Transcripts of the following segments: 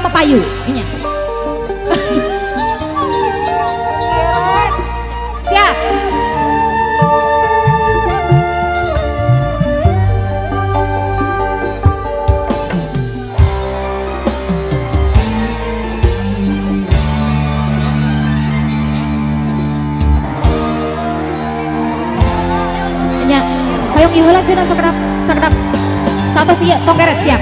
pepayu. Ini. Siap. Hayong ihola cina sakedap. Satu siap, tongkeret siap.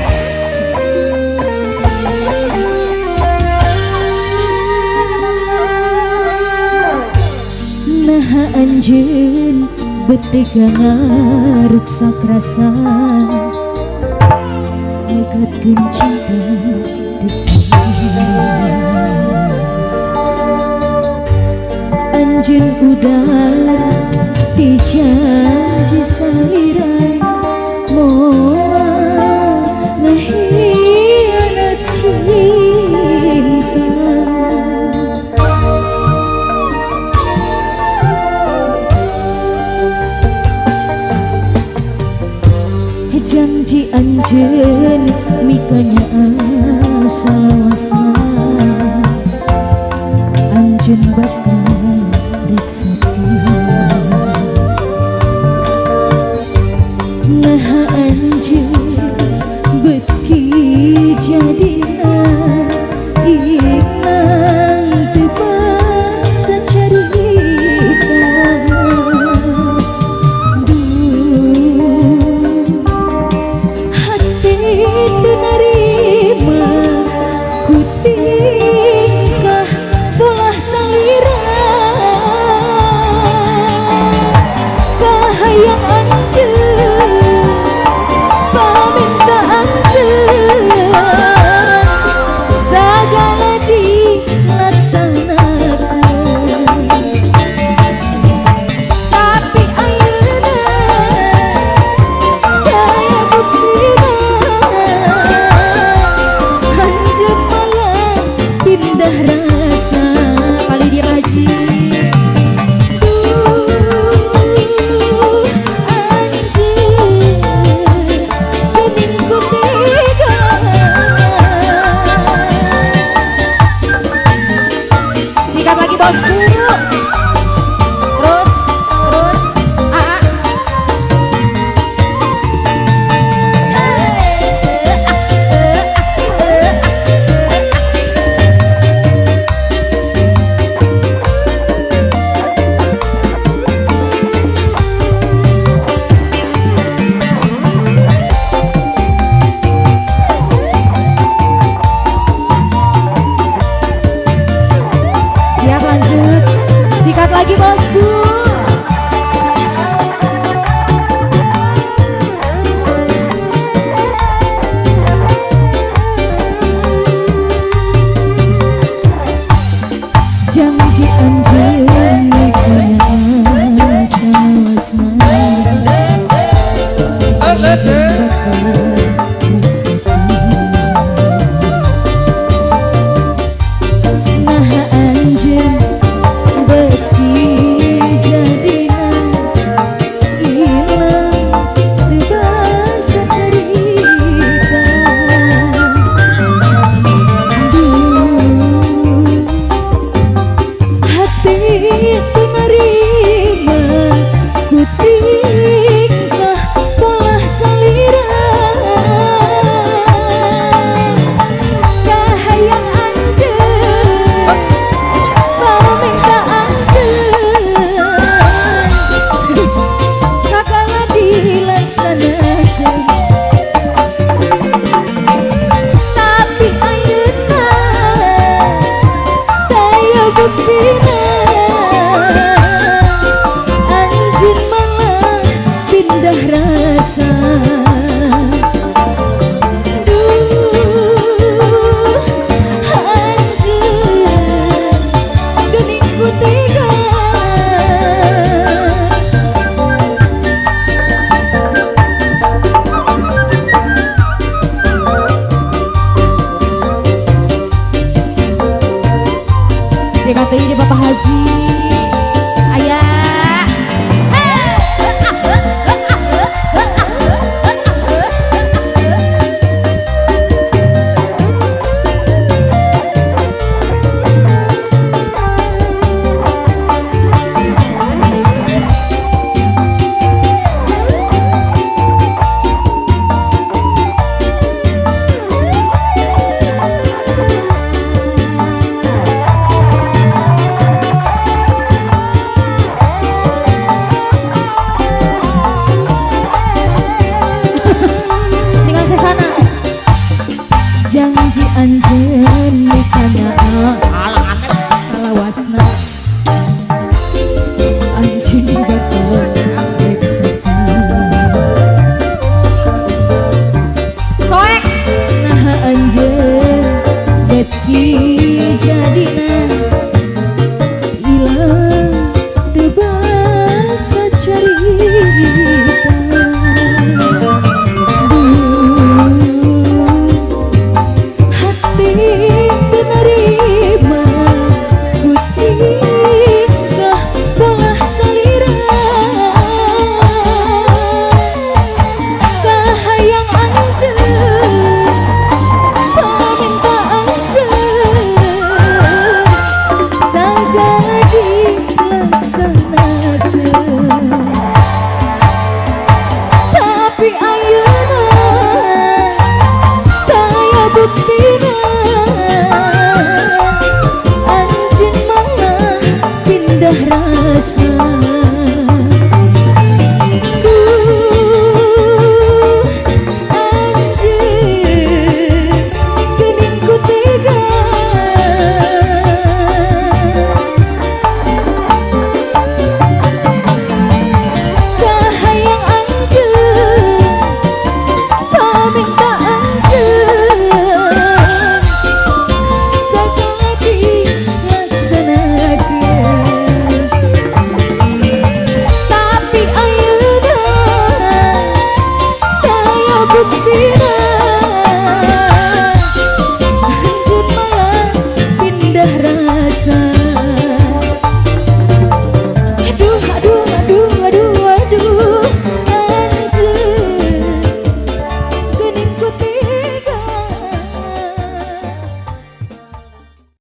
Nah anjeun betega ngaruksak rasa negatkeun cinta disana. Anjeun udah dijanji saliran moal ngehianat cinta. Janji anjeun mikanya asal-asal anjeun bakal reksa. Nah anjeun beki jadina inang teu basa carita. Hati teu narima ku tingkah polah salira. Kahayang anjeun paminta anjeun sagala dilaksanakeun. Tapi ayeuna daya buktina anjeun malah pindah rasa. Kali dia baji lagi bosku. Terus aa. Siap lanjut. Sikat lagi bosku. Janji anjeun mikanya asal-asal anjeun malah pindah rasa. Anjeun geuning ku tega. Sikat deui Bapak Haji. Aya. Janji anjen nikah